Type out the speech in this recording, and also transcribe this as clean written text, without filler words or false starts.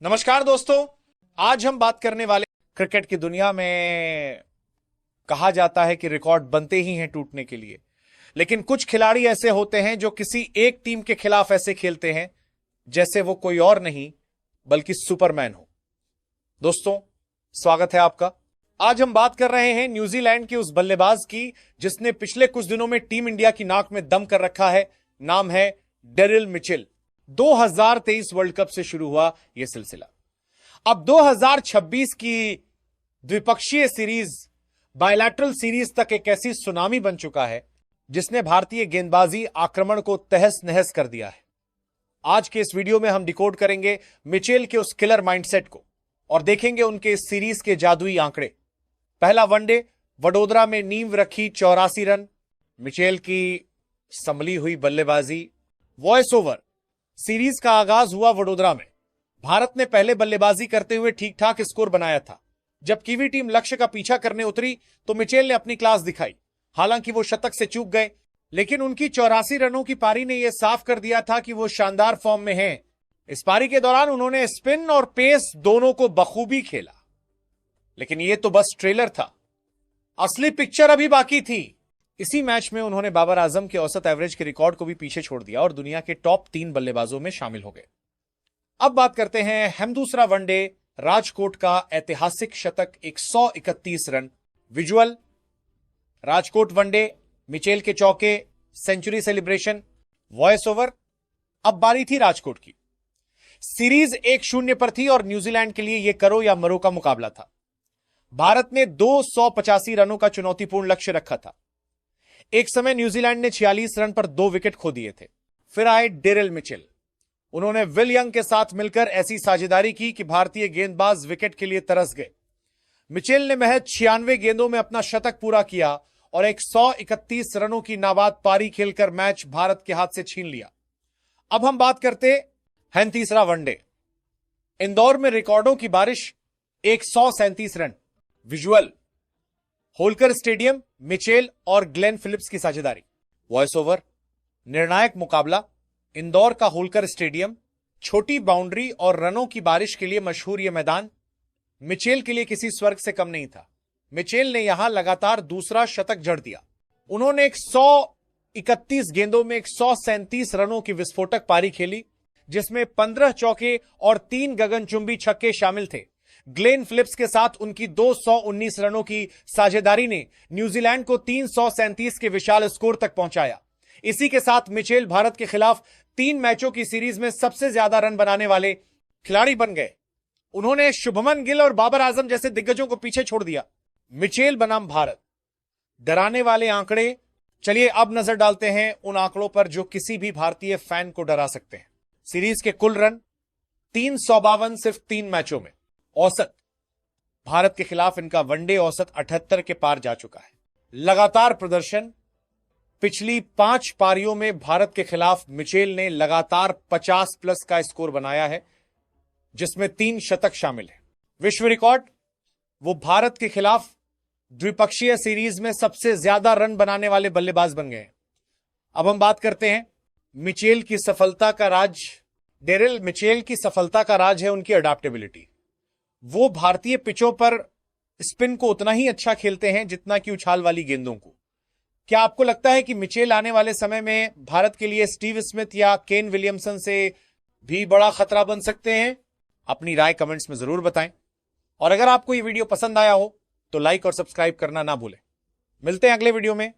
नमस्कार दोस्तों, आज हम बात करने वाले क्रिकेट की दुनिया में कहा जाता है कि रिकॉर्ड बनते ही हैं टूटने के लिए, लेकिन कुछ खिलाड़ी ऐसे होते हैं जो किसी एक टीम के खिलाफ ऐसे खेलते हैं जैसे वो कोई और नहीं बल्कि सुपरमैन हो। दोस्तों, स्वागत है आपका। आज हम बात कर रहे हैं न्यूजीलैंड के उस बल्लेबाज की जिसने पिछले कुछ दिनों में टीम इंडिया की नाक में दम कर रखा है। नाम है डेरिल मिचेल। 2023 वर्ल्ड कप से शुरू हुआ यह सिलसिला। अब 2026 की द्विपक्षीय सीरीज, बायलैटरल सीरीज तक एक ऐसी सुनामी बन चुका है जिसने भारतीय गेंदबाजी आक्रमण को तहस नहस कर दिया है। आज के इस वीडियो में हम डिकोड करेंगे मिचेल के उस किलर माइंडसेट को और देखेंगे उनके इस सीरीज के जादुई आंकड़े। पहला वनडे, वडोदरा में नींव रखी 84 रन, मिचेल की संभली हुई बल्लेबाजी। वॉइस ओवर, सीरीज का आगाज हुआ वडोदरा में। भारत ने पहले बल्लेबाजी करते हुए ठीक ठाक स्कोर बनाया था। जब कीवी टीम लक्ष्य का पीछा करने उतरी तो मिचेल ने अपनी क्लास दिखाई। हालांकि वो शतक से चूक गए, लेकिन उनकी 84 रनों की पारी ने यह साफ कर दिया था कि वो शानदार फॉर्म में हैं। इस पारी के दौरान उन्होंने स्पिन और पेस दोनों को बखूबी खेला। लेकिन यह तो बस ट्रेलर था, असली पिक्चर अभी बाकी थी। इसी मैच में उन्होंने बाबर आजम के औसत एवरेज के रिकॉर्ड को भी पीछे छोड़ दिया और दुनिया के टॉप 3 बल्लेबाजों में शामिल हो गए। अब बात करते हैं हम दूसरा वनडे, राजकोट का ऐतिहासिक शतक 131 run. Visual, Rajkot one day, Mitchell के चौके, सेंचुरी सेलिब्रेशन। वॉइस ओवर, अब बारी थी राजकोट की। सीरीज 1-0 पर थी और न्यूजीलैंड के लिए यह करो या मरो का मुकाबला था। भारत ने 285 रनों का चुनौतीपूर्ण लक्ष्य रखा था। एक समय न्यूजीलैंड ने 46 रन पर 2 विकेट खो दिए थे। फिर आए डेरिल मिचेल। उन्होंने विल यंग के साथ मिलकर ऐसी साझेदारी की कि भारतीय गेंदबाज विकेट के लिए तरस गए। मिचेल ने महज 96 गेंदों में अपना शतक पूरा किया और 131 रनों की नाबाद पारी खेलकर मैच भारत के हाथ से छीन लिया। अब हम बात करते हैं तीसरा वनडे। इंदौर में रिकॉर्डों की बारिश, 137 run. Visual, Holkar stadium, Mitchell और ग्लेन फिलिप्स की साझेदारी। वॉइस ओवर, निर्णायक मुकाबला। इंदौर का होलकर स्टेडियम, छोटी बाउंड्री और रनों की बारिश के लिए मशहूर यह मैदान मिचेल के लिए किसी स्वर्ग से कम नहीं था। मिचेल ने यहां लगातार दूसरा शतक जड़ दिया। उन्होंने 131 गेंदों में 137 रनों की विस्फोटक पारी खेली, जिसमें 15 चौके और 3 गगनचुंबी छक्के शामिल थे। ग्लेन फिलिप्स के साथ उनकी 219 रनों की साझेदारी ने न्यूजीलैंड को 337 के विशाल स्कोर तक पहुंचाया। इसी के साथ मिचेल भारत के खिलाफ 3 मैचों की सीरीज में सबसे ज्यादा रन बनाने वाले खिलाड़ी बन गए। उन्होंने शुभमन गिल और बाबर आजम जैसे दिग्गजों को पीछे छोड़ दिया। मिचेल बनाम भारत, डराने वाले आंकड़े। चलिए अब नजर डालते हैं उन आंकड़ों पर जो किसी भी भारतीय फैन को डरा सकते हैं। सीरीज के कुल रन 352 सिर्फ 3 मैचों में। औसत, भारत के खिलाफ इनका वनडे औसत 78 के पार जा चुका है। लगातार प्रदर्शन, पिछली 5 पारियों में भारत के खिलाफ मिचेल ने लगातार 50 प्लस का स्कोर बनाया है, जिसमें 3 शतक शामिल है। विश्व रिकॉर्ड, वो भारत के खिलाफ द्विपक्षीय सीरीज में सबसे ज्यादा रन बनाने वाले बल्लेबाज बन गए हैं। अब हम बात करते हैं मिचेल की सफलता का राज। डेरिल मिचेल की सफलता का राज है उनकी अडैप्टेबिलिटी। वो भारतीय पिचों पर स्पिन को उतना ही अच्छा खेलते हैं जितना कि उछाल वाली गेंदों को। क्या आपको लगता है कि मिचेल आने वाले समय में भारत के लिए स्टीव स्मिथ या केन विलियमसन से भी बड़ा खतरा बन सकते हैं? अपनी राय कमेंट्स में जरूर बताएं। और अगर आपको ये वीडियो पसंद आया हो तो लाइक और सब्सक्राइब करना ना भूलें। मिलते हैं अगले वीडियो में।